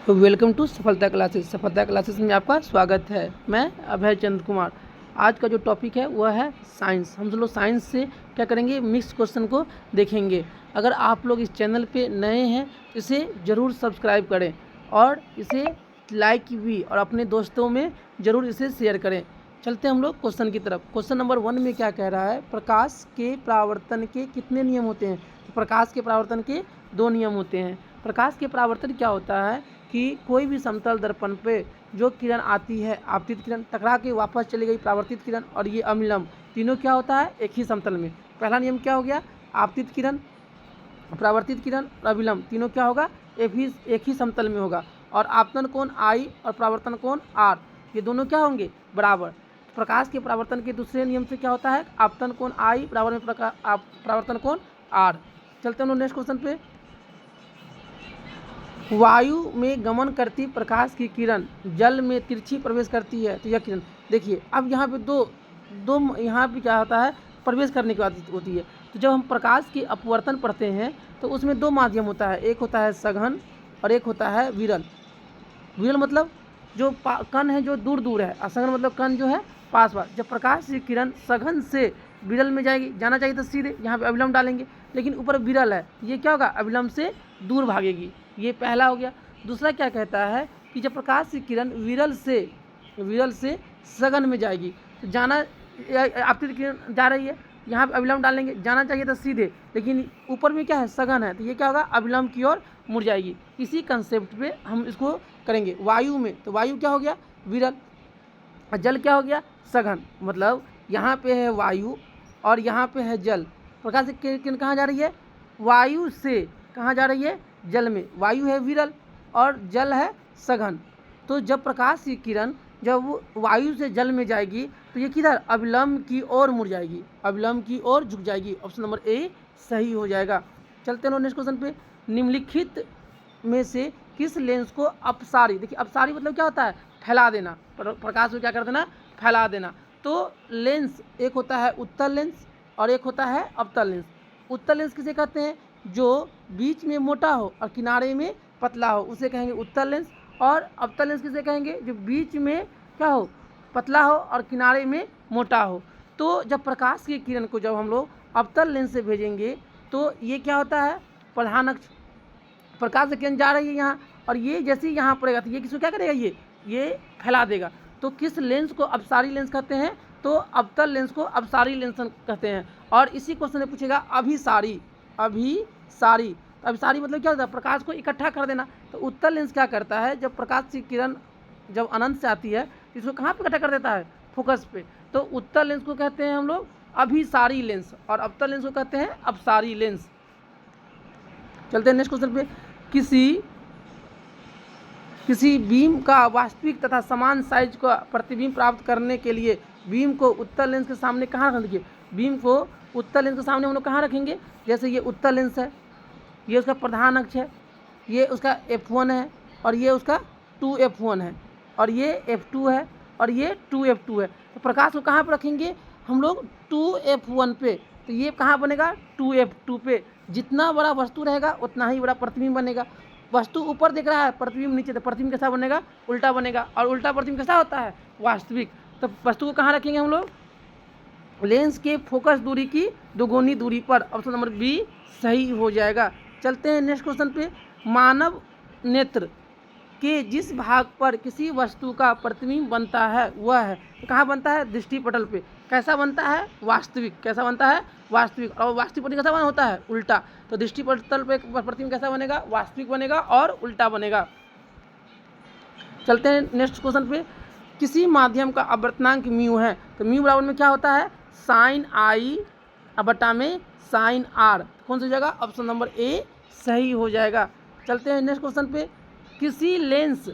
Welcome to सफलता classes. सफलता classes में आपका स्वागत है। मैं अभय चंद्र कुमार। आज का जो टॉपिक है वह है साइंस। हम लोग साइंस से क्या करेंगे, मिक्स क्वेश्चन को देखेंगे। अगर आप लोग इस चैनल पे नए हैं तो इसे ज़रूर सब्सक्राइब करें और इसे लाइक भी और अपने दोस्तों में ज़रूर इसे शेयर करें। चलते हैं हम लोग क्वेश्चन की तरफ। क्वेश्चन नंबर 1 में क्या कह रहा है, प्रकाश के परावर्तन के कितने नियम होते हैं। तो प्रकाश के परावर्तन के 2 नियम होते हैं। प्रकाश के परावर्तन क्या होता है कि कोई भी समतल दर्पण पे जो किरण आती है, आपतित किरण टकरा के वापस चली गई, परावर्तित किरण और ये अविलंब, तीनों क्या होता है, एक ही समतल में। पहला नियम क्या हो गया, आपतित किरण, परावर्तित किरण और अविलंब तीनों क्या होगा, एक ही समतल में होगा। और आपतन कोण I और परावर्तन कोण R, ये दोनों क्या होंगे, बराबर। प्रकाश के परावर्तन के दूसरे नियम से क्या होता है, आपतन कोण I बराबर में परावर्तन कोण R। चलते हैं नेक्स्ट क्वेश्चन पे। वायु में गमन करती प्रकाश की किरण जल में तिरछी प्रवेश करती है तो यह किरण, देखिए अब यहाँ पे दो यहाँ पे क्या होता है, प्रवेश करने की बात होती है। तो जब हम प्रकाश की अपवर्तन पढ़ते हैं तो उसमें 2 माध्यम होता है, एक होता है सघन और एक होता है विरल। विरल मतलब जो कण है जो दूर दूर है, और सघन मतलब कण जो है पास पास। जब प्रकाश की किरण सघन से विरल में जाएगी, जाना चाहिए तो सीधे यहाँ पे अविलंब डालेंगे, लेकिन ऊपर विरल है, ये क्या होगा, अविलंब से दूर भागेगी। ये पहला हो गया। दूसरा क्या कहता है कि जब प्रकाश की किरण विरल से सघन में जाएगी तो जाना, आपतित किरण जा रही है, यहाँ पे अविलंब डालेंगे, जाना चाहिए तो सीधे, लेकिन ऊपर में क्या है, सघन है, तो ये क्या होगा, अविलंब की ओर मुड़ जाएगी। इसी कंसेप्ट पे हम इसको करेंगे। वायु में तो वायु क्या हो गया, विरल, और जल क्या हो गया, सघन। मतलब यहाँ पे है वायु और यहाँ पे है जल। प्रकाश की किरण कहाँ जा रही है, वायु से कहाँ जा रही है, जल में। वायु है विरल और जल है सघन। तो जब प्रकाश की किरण जब वायु से जल में जाएगी तो ये किधर, अविलंब की ओर मुड़ जाएगी, अविलंब की ओर झुक जाएगी। ऑप्शन नंबर ए सही हो जाएगा। चलते हैं नेक्स्ट क्वेश्चन पे। निम्नलिखित में से किस लेंस को अपसारी, देखिए अपसारी मतलब क्या होता है, फैला देना, प्रकाश को क्या कर देना, फैला देना। तो लेंस एक होता है उत्तल लेंस और एक होता है अवतल लेंस। उत्तल लेंस किसे कहते हैं, जो बीच में मोटा हो और किनारे में पतला हो, उसे कहेंगे उत्तल लेंस। और अवतल लेंस किसे कहेंगे, जो बीच में क्या हो, पतला हो और किनारे में मोटा हो। तो जब प्रकाश की किरण को जब हम लोग अवतल लेंस से भेजेंगे तो ये क्या होता है, प्रधान अक्ष, प्रकाश की किरण जा रही है यहाँ, और ये जैसे ही यहाँ पड़ेगा तो ये किसको क्या करेगा, ये फैला देगा। तो किस लेंस को अपसारी लेंस कहते हैं, तो अवतल लेंस को अपसारी लेंस कहते हैं। और इसी क्वेश्चन में पूछेगा अभिसारी, अभिसारी मतलब क्या होता है, प्रकाश को इकट्ठा कर देना। तो उत्तल लेंस क्या करता है, जब प्रकाश की किरण जब अनंत से आती है तो इसको कहाँ पे इकट्ठा कर देता है, फोकस पे। तो उत्तल लेंस को कहते हैं हम लोग अभिसारी लेंस और अवतल लेंस को कहते हैं अपसारी लेंस। चलते हैं नेक्स्ट क्वेश्चन पे। किसी बीम का वास्तविक तथा समान साइज का प्रतिबिंब प्राप्त करने के लिए बीम को उत्तल लेंस के सामने कहाँ रखें, देखिए बीम को उत्तल लेंस के सामने हम लोग कहाँ रखेंगे, जैसे ये उत्तल लेंस है, ये उसका प्रधान अक्ष है, ये उसका F1 है और ये उसका 2F1 है और ये F2 है और ये 2F2 है। तो प्रकाश को कहाँ पर रखेंगे हम लोग, 2F1 पे। तो ये कहाँ बनेगा, 2F2 पे। जितना बड़ा वस्तु रहेगा उतना ही बड़ा प्रतिबिंब बनेगा। वस्तु ऊपर दिख रहा है, प्रतिबिंब नीचे, तो प्रतिबिंब कैसा बनेगा, उल्टा बनेगा। और उल्टा प्रतिबिंब कैसा होता है, वास्तविक। तो वस्तु को कहाँ रखेंगे हम लोग, लेंस के फोकस दूरी की दोगुनी दूरी पर। ऑप्शन नंबर बी सही हो जाएगा। चलते हैं नेक्स्ट क्वेश्चन पे। मानव नेत्र के जिस भाग पर किसी वस्तु का प्रतिबिंब बनता है वह है, तो कहाँ बनता है, दृष्टि पटल पे। कैसा बनता है, वास्तविक। कैसा बनता है, वास्तविक। और वास्तविक पटल कैसा बना होता है, उल्टा। तो दृष्टि पटल पे प्रतिबिंब कैसा बनेगा, वास्तविक बनेगा और उल्टा बनेगा। चलते हैं नेक्स्ट क्वेश्चन पे। किसी माध्यम का अपवर्तनांक म्यू है, तो म्यू बराबर में क्या होता है, साइन I बटा में साइन R। कौन सा हो जाएगा, ऑप्शन नंबर ए सही हो जाएगा। चलते हैं नेक्स्ट क्वेश्चन पे। किसी लेंस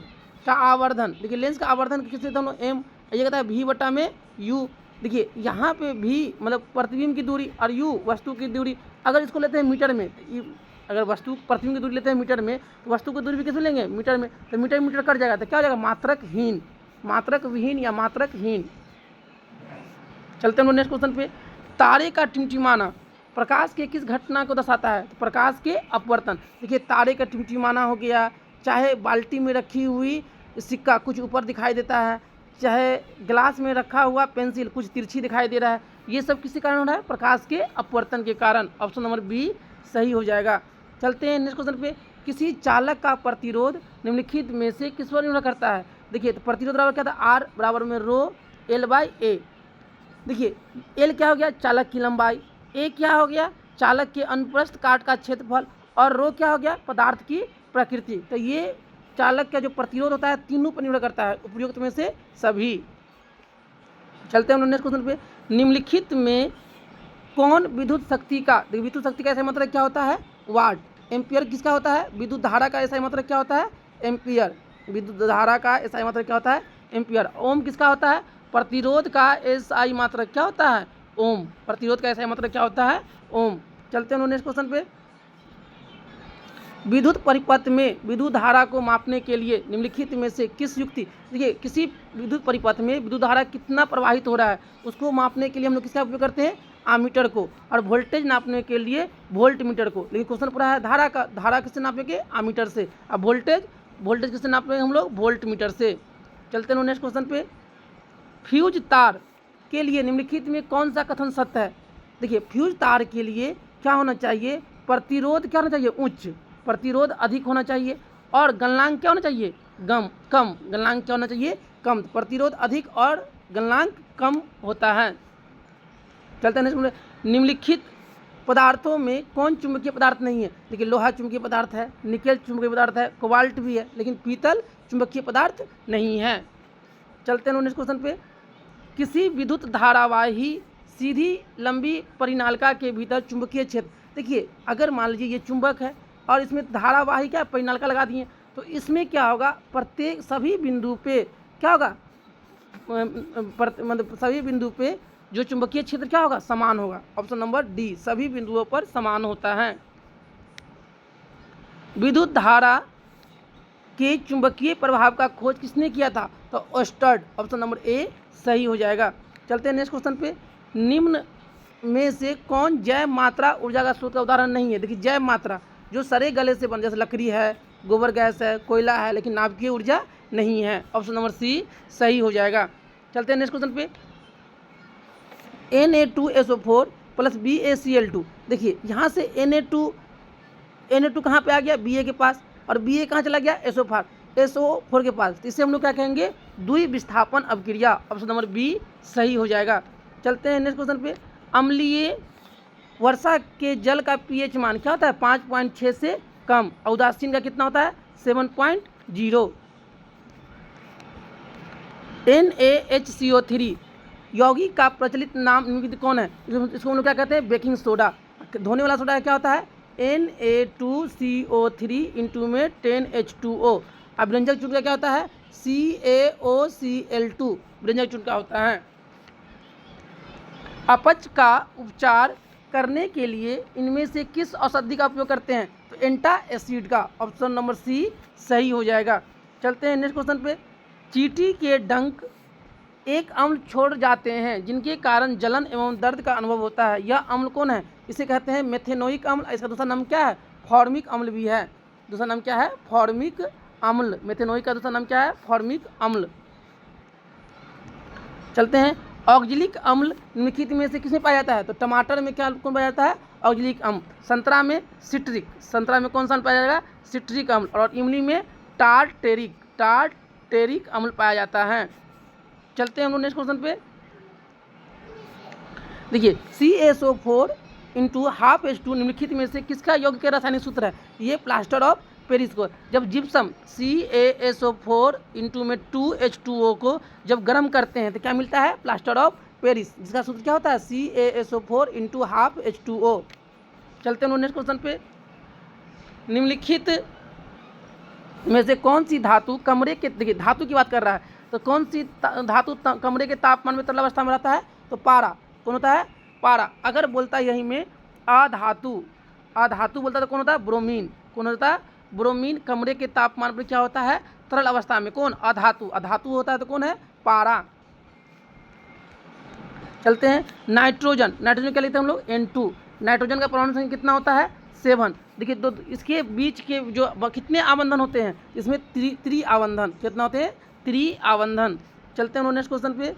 का आवर्धन, देखिए लेंस का आवर्धन किससे दोनों एम, ये कहता है V बटा में U। देखिए यहाँ पे V मतलब प्रतिबिंब की दूरी और U वस्तु की दूरी। अगर इसको लेते हैं मीटर में, अगर वस्तु प्रतिबिंब की दूरी लेते हैं मीटर में तो वस्तु की दूरी भी किसमें लेंगे, मीटर में। तो मीटर कट जाएगा, तो क्या हो जाएगा, मात्रकहीन, मात्रक विहीन या मात्रकहीन। चलते हैं नेक्स्ट क्वेश्चन पे। तारे का टिमटिमाना प्रकाश के किस घटना को दर्शाता है, तो प्रकाश के अपवर्तन। देखिए तारे का टिमटिमाना हो गया, चाहे बाल्टी में रखी हुई सिक्का कुछ ऊपर दिखाई देता है, चाहे ग्लास में रखा हुआ पेंसिल कुछ तिरछी दिखाई दे रहा है, ये सब किसी कारण हो रहा है? प्रकाश के अपवर्तन के कारण। ऑप्शन नंबर बी सही हो जाएगा। चलते हैं नेक्स्ट क्वेश्चन पे। किसी चालक का प्रतिरोध निम्नलिखित में से किस पर निर्भर करता है? देखिए, तो प्रतिरोध बराबर क्या था? आर बराबर में रो एल बाई ए। देखिए, एल क्या हो गया? चालक की लंबाई, ए क्या हो गया? चालक के अनुप्रस्थ काट का क्षेत्रफल, और रो क्या हो गया? पदार्थ की प्रकृति। तो ये चालक का जो प्रतिरोध होता है तीनों पर निर्भर करता है, उपयुक्त में से सभी। चलते हैं हम नेक्स्ट क्वेश्चन पे। निम्नलिखित में कौन विद्युत शक्ति का, देखिए विद्युत शक्ति का ऐसा मतलब क्या होता है? वाट। एम्पियर किसका होता है? विद्युत धारा का ऐसा मतलब क्या होता है? एम्पियर। विद्युत धारा का ऐसा मतलब क्या होता है? एम्पियर। ओम किसका होता है? प्रतिरोध का एसआई मात्रक क्या होता है? ओम। प्रतिरोध का एसआई मात्रक क्या होता है? ओम। चलते हैं नेक्स्ट क्वेश्चन पे। विद्युत परिपथ में विद्युत धारा को मापने के लिए निम्नलिखित में से किस युक्ति, देखिए किसी विद्युत परिपथ में विद्युत धारा कितना प्रवाहित हो रहा है उसको मापने के लिए हम लोग किसका उपयोग करते हैं? आमीटर को। और वोल्टेज नापने के लिए वोल्ट मीटर को। लेकिन क्वेश्चन पूरा है धारा का, धारा किससे नापेंगे? आमीटर से। अब वोल्टेज किससे नापेंगे हम लोग? वोल्ट मीटर से। चलते हैं नेक्स्ट क्वेश्चन पे। फ्यूज तार के लिए निम्नलिखित में कौन सा कथन सत्य है? देखिए, फ्यूज तार के लिए क्या होना चाहिए? प्रतिरोध क्या होना चाहिए? उच्च। प्रतिरोध अधिक होना चाहिए, और गलनांक क्या होना चाहिए? कम। गलनांक क्या होना चाहिए? कम। प्रतिरोध अधिक और गलनांक कम होता है। चलते हैं निम्नलिखित पदार्थों में कौन चुंबकीय पदार्थ नहीं है? देखिए, लोहा चुंबकीय पदार्थ है, निकेल चुंबकीय पदार्थ है, कोबाल्ट भी है, लेकिन पीतल चुंबकीय पदार्थ नहीं है। चलते हैं नेक्स्ट क्वेश्चन पे। किसी विद्युत धारावाही सीधी लंबी परिनालिका के भीतर चुंबकीय क्षेत्र, देखिए अगर मान लीजिए ये चुंबक है और इसमें धारावाही क्या परिनालिका लगा दिए, तो इसमें क्या होगा? प्रत्येक सभी बिंदु पे क्या होगा? मतलब सभी बिंदु पे जो चुंबकीय क्षेत्र क्या होगा? समान होगा। ऑप्शन नंबर डी, सभी बिंदुओं पर समान होता है। विद्युत धारा के चुंबकीय प्रभाव का खोज किसने किया था? तो ओस्टर्ड। ऑप्शन नंबर ए सही हो जाएगा। चलते हैं नेक्स्ट क्वेश्चन पे। निम्न में से कौन जैव मात्रा ऊर्जा का स्रोत का उदाहरण नहीं है? देखिए, जैव मात्रा जो सड़े गले से बन, जैसे लकड़ी है, गोबर गैस है, कोयला है, लेकिन नाभिकीय ऊर्जा नहीं है। ऑप्शन नंबर सी सही हो जाएगा। चलते हैं नेक्स्ट क्वेश्चन पे। Na2SO4 plus BaCl2। देखिए, यहाँ से Na2 कहाँ पे आ गया? Ba के पास, और Ba कहाँ चला गया? SO4 के पास। तो इसे हम लोग क्या कहेंगे? द्विविस्थापन अभिक्रिया। ऑप्शन नंबर बी सही हो जाएगा। चलते हैं नेक्स्ट क्वेश्चन पे। अम्लीय वर्षा के जल का pH मान क्या होता है? 5.6 से कम। उदासीन का कितना होता है? 7.0। NaHCO3 यौगिक का प्रचलित नाम निम्नलिखित कौन है? इसको हम लोग क्या कहते हैं? Baking soda. धोने वाला सोडा क्या होता है? Na2CO3 इंटू में 10H2O। अब व्यंजक चूर्ण का क्या होता है? CaOCl2 व्यंजक चूर्ण का होता है। अपच का उपचार करने के लिए इनमें से किस औषधि का उपयोग करते हैं? तो एंटासिड का। ऑप्शन नंबर सी सही हो जाएगा। चलते हैं नेक्स्ट क्वेश्चन पे। चींटी के डंक एक अम्ल छोड़ जाते हैं जिनके कारण जलन एवं दर्द का अनुभव होता है। यह अम्ल कौन है? इसे कहते हैं मेथेनोइक अम्ल। इसका दूसरा नाम क्या है? फॉर्मिक अम्ल भी है। दूसरा नाम क्या है? फॉर्मिक अम्ल। मेथेनोइक का दूसरा नाम क्या है? फॉर्मिक अम्ल। चलते हैं। ऑक्जेलिक अम्ल निम्नलिखित में से किसमें पाया जाता है? तो टमाटर में क्या कौन पाया जाता है? ऑक्जेलिक अम्ल। संतरा में सिट्रिक। संतरा में कौन सा पाया जाएगा? सिट्रिक अम्ल। और इमली में टार्टेरिक अम्ल पाया जाता है। चलते हैं हम लोग नेक्स्ट क्वेश्चन पे। देखिए, CaSO4 इंटू हाफ H2 निम्नलिखित में से किसका यौगिक का रासायनिक सूत्र है? ये प्लास्टर ऑफ पेरिस को। जब जिप्सम CaSO4 इंटू में 2H2O को जब गर्म करते हैं तो क्या मिलता है? प्लास्टर ऑफ पेरिस, जिसका सूत्र क्या होता है? CaSO4 into half H2O। चलते हैं नेक्स्ट क्वेश्चन पे। निम्नलिखित में से कौन सी धातु कमरे के, देखिए धातु की बात कर रहा है, तो कौन सी धातु कमरे के तापमान में तरल अवस्था में रहता है? तो पारा। कौन होता है? पारा। अगर बोलता है यही में अधातु बोलता है तो कौन होता है? ब्रोमीन। कौन होता है? ब्रोमीन। कमरे के तापमान पर क्या होता है? तरल अवस्था में। कौन? अधातु होता है तो कौन है? पारा। चलते हैं। नाइट्रोजन क्या लिखते हैं हम लोग? N2। नाइट्रोजन का परमाणु संख्या कितना होता है? 7। देखिए दो इसके बीच के जो कितने आबंधन होते हैं, इसमें त्रि आबंधन कितना होते हैं, त्रि आबंधन। चलते हैं नेक्स्ट क्वेश्चन पे।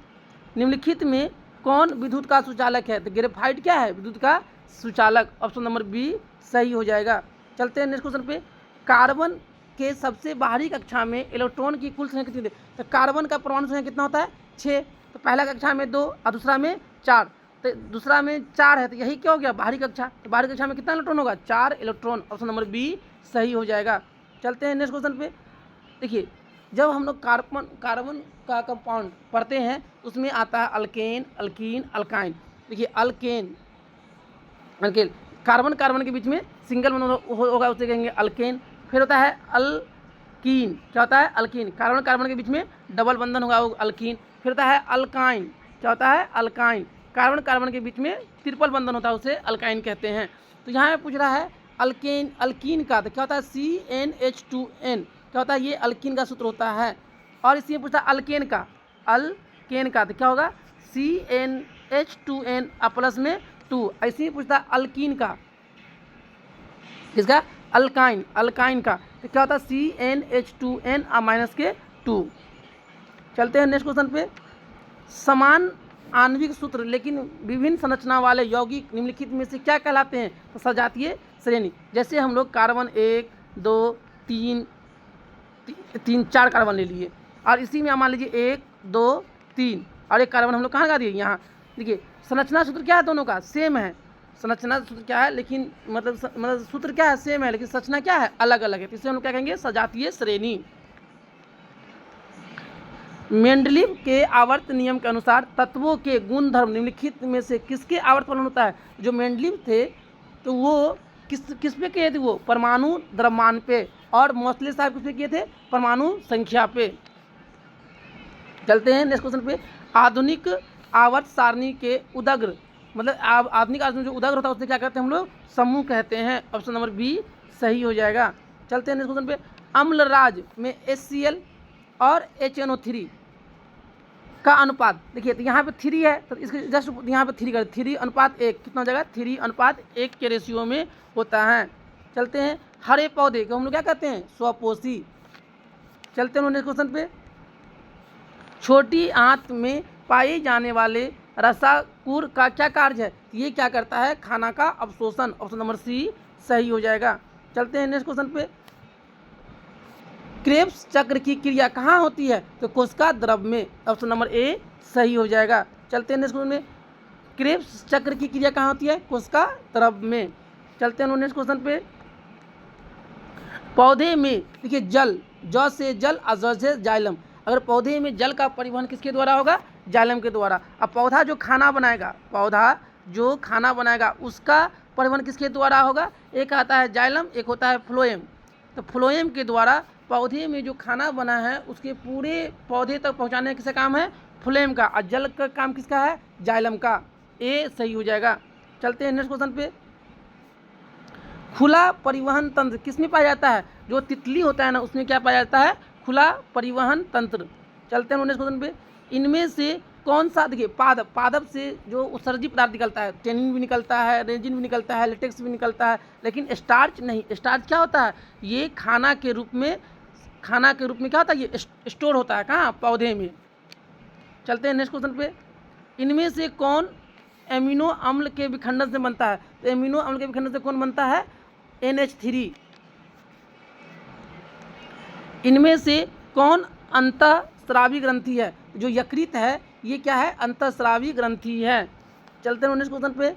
निम्नलिखित में कौन विद्युत का सुचालक है? तो ग्रेफाइट क्या है? विद्युत का सुचालक। ऑप्शन नंबर बी सही हो जाएगा। चलते हैं नेक्स्ट क्वेश्चन पे। कार्बन के सबसे बाहरी कक्षा में इलेक्ट्रॉन की कुल संख्या कितनी है? तो कार्बन का परमाणु संख्या कितना होता है? 6। तो पहला कक्षा में 2 और दूसरा में 4। तो दूसरा में 4 है, तो यही क्या हो गया, बाहरी कक्षा। तो बाहरी कक्षा में कितना इलेक्ट्रॉन होगा? 4 इलेक्ट्रॉन। ऑप्शन नंबर बी सही हो जाएगा। चलते हैं नेक्स्ट क्वेश्चन पे। देखिए जब हम लोग कार्बन का कंपाउंड पढ़ते हैं उसमें आता है अल्केन, अल्कीन, अल्काइन। देखिए अल्केन कार्बन के बीच में सिंगल बंधन होगा, उसे कहेंगे अल्केन। फिर होता है अल्कीन, क्या होता है? अल्कीन। कार्बन के बीच में डबल बंधन होगा, वो अल्कीन। फिर होता है अल्काइन, क्या होता है? अल्काइन। कार्बन के बीच में ट्रिपल बंधन होता है, उसे अल्काइन कहते हैं। तो यहाँ पे पूछ रहा है अल्कीन का, तो क्या होता है? CnH2n, क्या होता है? ये अल्कीन का सूत्र होता है। और इसी में पूछता है अल्केन का तो क्या होगा? CnH2n प्लस में 2। ऐसे ही पूछता है अल्कीन का, किसका? अल्काइन का, तो क्या होता है? CnH2n माइनस के 2। चलते हैं नेक्स्ट क्वेश्चन पे। समान आणविक सूत्र लेकिन विभिन्न संरचना वाले यौगिक निम्नलिखित में से क्या कहलाते हैं? तो सजातीय श्रेणी। जैसे हम लोग कार्बन 1, 2, 3, 4 कार्बन ले लिए, और इसी में मान लीजिए 1, 2, 3 और एक कार्बन हम लोग कहाँ लगा दिए? यहाँ। देखिए संरचना सूत्र क्या है? दोनों का सेम है। संरचना सूत्र क्या है, लेकिन मतलब सूत्र क्या है? सेम है, लेकिन संरचना क्या है? अलग अलग है। तो इसे हम लोग क्या कहेंगे? सजातीय श्रेणी। मेंडलीव के आवर्त नियम के अनुसार तत्वों के गुणधर्म निम्नलिखित में से किसके आवर्त पर होता है? जो मेंडलीव थे तो वो किस पे किए थे? वो परमाणु द्रव्यमान पे। और मोस्टले साहब किस पे किए थे? परमाणु संख्या पे। चलते हैं नेक्स्ट क्वेश्चन पे। आधुनिक आवर्त सारणी के उदग्र, मतलब आधुनिक आवर्त में जो उदग्र होता है उसे क्या कहते हैं हम लोग? समूह कहते हैं। ऑप्शन नंबर बी सही हो जाएगा। चलते हैं नेक्स्ट क्वेश्चन पे। अम्लराज में HCl और HNO3 का अनुपात। देखिए तो यहाँ पे 3 है, तो इसके जस्ट यहाँ पे 3 कर 3:1 कितना हो जाएगा? 3:1 के रेशियो में होता है। चलते हैं हरे पौधे को हम लोग क्या कहते हैं? स्वपोषी। चलते हैं नेक्स्ट क्वेश्चन पे। छोटी आंत में पाए जाने वाले रसाकुर का क्या कार्य है? ये क्या करता है? खाना का अवशोषण। ऑप्शन नंबर सी सही हो जाएगा। चलते हैं नेक्स्ट क्वेश्चन पे। क्रेब्स चक्र की क्रिया कहाँ होती है? तो कोशिका द्रव में। ऑप्शन नंबर ए सही हो जाएगा। चलते हैं नेक्स्ट क्वेश्चन में। क्रेब्स चक्र की क्रिया कहाँ होती है? कोशिका द्रव में। चलते हैं नेक्स्ट क्वेश्चन पे। पौधे में देखिए जल, ज से जल और ज से जाइलम। अगर पौधे में जल का परिवहन किसके द्वारा होगा? जाइलम के द्वारा। अब पौधा जो खाना बनाएगा उसका परिवहन किसके द्वारा होगा? एक आता है जाइलम, एक होता है फ्लोएम। तो फ्लोएम के द्वारा पौधे में जो खाना बना है उसके पूरे पौधे तक पहुंचाने किसका काम है? फ्लोएम का। और जल का काम किसका है? जाइलम का। ए सही हो जाएगा। चलते हैं नेक्स्ट क्वेश्चन पे। खुला परिवहन तंत्र किसमें पाया जाता है? जो तितली होता है ना, उसमें क्या पाया जाता है? खुला परिवहन तंत्र। चलते हैं नेक्स्ट क्वेश्चन पे। इनमें से कौन सा, देखिए पादप से जो उत्सर्जी पदार्थ निकलता है, टेनिन भी निकलता है, रेजिन भी निकलता है, लेटेक्स भी निकलता है, लेकिन स्टार्च नहीं। स्टार्च क्या होता है? ये खाना के रूप में क्या होता है? ये स्टोर होता है कहाँ? पौधे में। चलते हैं नेक्स्ट क्वेश्चन पे। इनमें से कौन एमिनो अम्ल के विखंडन से बनता है? तो एमिनो अम्ल के विखंडन से कौन बनता है? NH3। इनमें से कौन अंतःस्रावी ग्रंथि है? जो यकृत है ये क्या है? अंतःस्रावी ग्रंथि है। चलते हैं नेक्स्ट क्वेश्चन पे।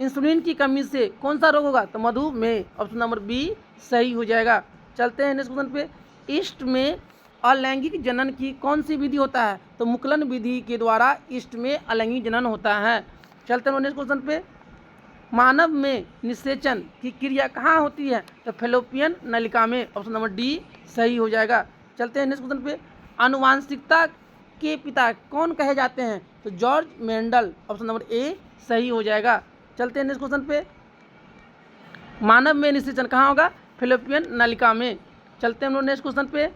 इंसुलिन की कमी से कौन सा रोग होगा? तो मधुमेह। ऑप्शन नंबर बी सही हो जाएगा। चलते हैं नेक्स्ट क्वेश्चन पे। ईस्ट में अलैंगिक जनन की कौन सी विधि होता है? तो मुकुलन विधि के द्वारा ईस्ट में अलैंगिक जनन होता है। चलते हैं नेक्स्ट क्वेश्चन पे। मानव में निषेचन की क्रिया कहाँ होती है? तो फैलोपियन नलिका में। ऑप्शन नंबर डी सही हो जाएगा। चलते हैं नेक्स्ट क्वेश्चन पे। आनुवांशिकता के पिता कौन कहे जाते हैं? तो George Mendel. Option number A सही हो जाएगा। चलते हैं नेक्स्ट क्वेश्चन पे। मानव में निषेचन कहाँ होगा? फैलोपियन नलिका में। चलते हैं हम लोग नेक्स्ट क्वेश्चन पे।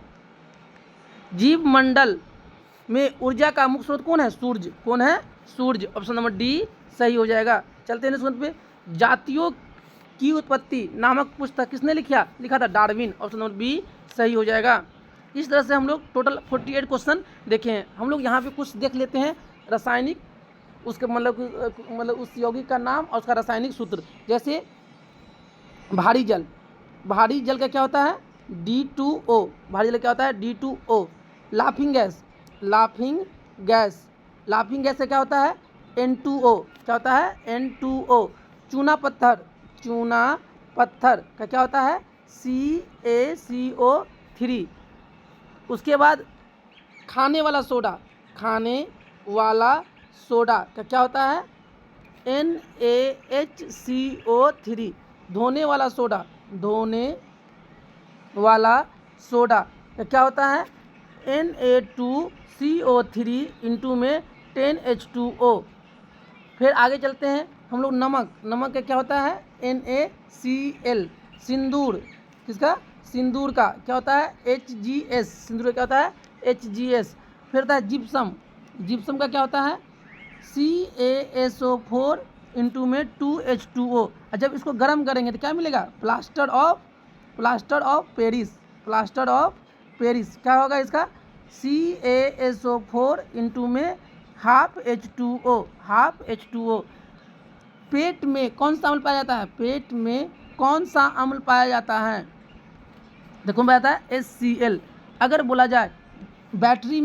जीव मंडल में ऊर्जा का मुख्य स्रोत कौन है? सूर्य। कौन है? सूर्य। ऑप्शन नंबर डी सही हो जाएगा। चलते हैं नेक्स्ट क्वेश्चन पे। जातियों की उत्पत्ति नामक पुस्तक किसने लिखा था? डार्विन। ऑप्शन नंबर बी सही हो जाएगा। इस तरह से हम लोग टोटल 48 क्वेश्चन देखे हैं। हम लोग यहाँ पे कुछ देख लेते हैं रासायनिक, उसके मतलब उस यौगिक का नाम और उसका रासायनिक सूत्र। जैसे भारी जल का क्या होता है? D2O। भारी जल क्या होता है? D2O। लाफिंग गैस का क्या होता है? N2O। क्या होता है? N2O। चूना पत्थर का क्या होता है? CaCO3। उसके बाद खाने वाला सोडा का क्या होता है? NaHCO3। धोने वाला सोडा का क्या होता है? Na2CO3 इंटू में 10H2O। फिर आगे चलते हैं हम लोग। नमक का क्या होता है? NaCl। सिंदूर का क्या होता है? HGS। सिंदूर का क्या होता है? HGS। फिर होता है जिप्सम का क्या होता है? CaSO4 इंटू में 2H2O। और जब इसको गर्म करेंगे तो क्या मिलेगा? Plaster of Paris. क्या होगा इसका? CaSO4 इंटू में हाफ H2O। पेट में कौन सा अम्ल पाया जाता है? देखो मैं आता है HCl। अगर बोला जाए बैटरी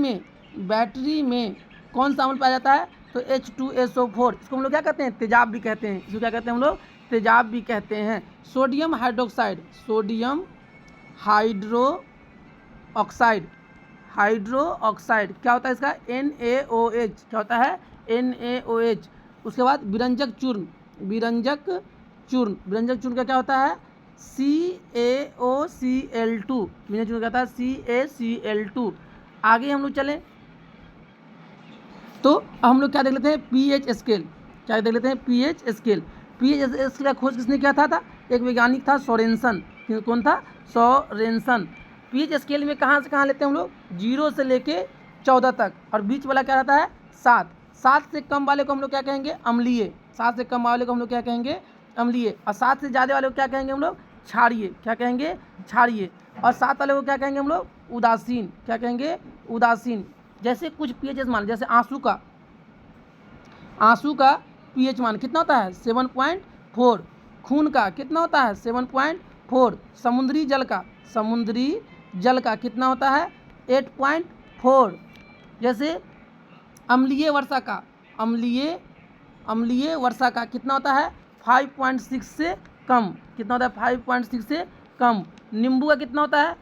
में कौन सा अम्ल पाया जाता है? तो H2SO4। इसको हम लोग क्या कहते हैं? तेजाब भी कहते हैं। इसको क्या कहते हैं हम लोग? तेजाब भी कहते हैं। सोडियम हाइड्रोक्साइड क्या होता है इसका? NaOH। क्या होता है? NaOH। उसके बाद विरंजक चूर्ण का क्या होता है? CaOCl2। विरंजक चूर्ण क्या होता है? CaCl2। आगे हम लोग चलें तो हम लोग क्या देख लेते हैं? pH scale. क्या देख लेते हैं? pH स्केल का खोज किसने किया था? एक वैज्ञानिक था, सोरेनसन। कौन था? सोरेनसन। pH स्केल में कहाँ से कहाँ लेते हैं हम लोग? 0 से लेके 14 तक, और बीच वाला क्या रहता है? 7 से कम वाले को हम लोग क्या कहेंगे? अम्लीय। 7 से कम वाले को हम लोग क्या कहेंगे? अम्लीय। और 7 से ज़्यादा वाले को क्या कहेंगे हम लोग? क्षारीय। क्या कहेंगे? क्षारीय। और 7 वाले को क्या कहेंगे हम लोग? उदासीन। क्या कहेंगे? उदासीन। जैसे कुछ pH मान, जैसे आंसू का pH मान कितना होता है? 7.4। खून का कितना होता है? 7.4। समुद्री जल का कितना होता है? 8.4। जैसे अम्लीय वर्षा का कितना होता है? 5.6 से कम। कितना होता है? 5.6 से कम। नींबू का कितना होता है?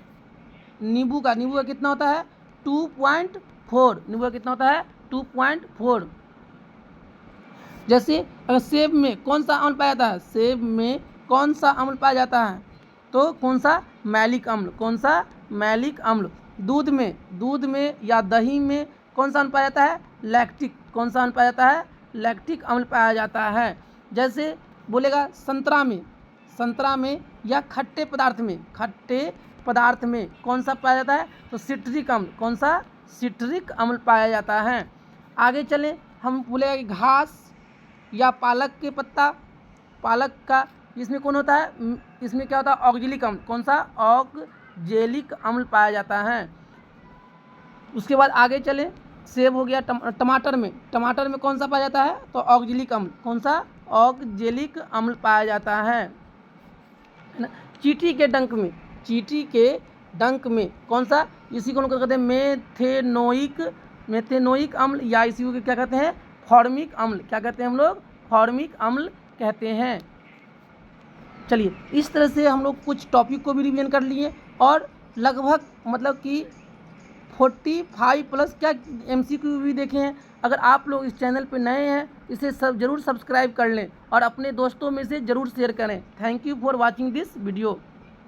नींबू का कितना होता है? 2.4। नींबू का कितना होता है? 2.4। जैसे अगर सेब में कौन सा अम्ल पाया जाता है? तो कौन सा? मैलिक अम्ल। दूध में या दही में कौन सा अम्ल पाया जाता है? लैक्टिक। कौन सा अम्ल पाया जाता है? लैक्टिक अम्ल पाया जाता है। जैसे बोलेगा संतरा में या खट्टे पदार्थ में कौन सा पाया जाता है? तो सिट्रिक अम्ल। कौन सा? सिट्रिक अम्ल पाया जाता है। आगे चलें, हम बोलेगा कि घास या पालक का इसमें कौन होता है? इसमें क्या होता है? ऑक्जेलिक अम्ल। कौन सा? ऑक्जेलिक अम्ल पाया जाता है। उसके बाद आगे चलें, सेब हो गया। टमाटर में कौन सा पाया जाता है? तो ऑक्जेलिक अम्ल। कौन सा? ऑक्जेलिक अम्ल पाया जाता है ना। चींटी के डंक में कौन सा? इसी को हम कहते हैं मेथेनोइक अम्ल, या इसी को क्या कहते हैं? फॉर्मिक अम्ल। क्या कहते हैं हम लोग? फॉर्मिक अम्ल कहते हैं। चलिए, इस तरह से हम लोग कुछ टॉपिक को भी रिवीजन कर लिए, और लगभग मतलब कि 45 प्लस क्या MCQ भी देखे हैं। अगर आप लोग इस चैनल पे नए हैं, इसे ज़रूर सब्सक्राइब कर लें और अपने दोस्तों में से ज़रूर शेयर करें। Thank you for watching this video.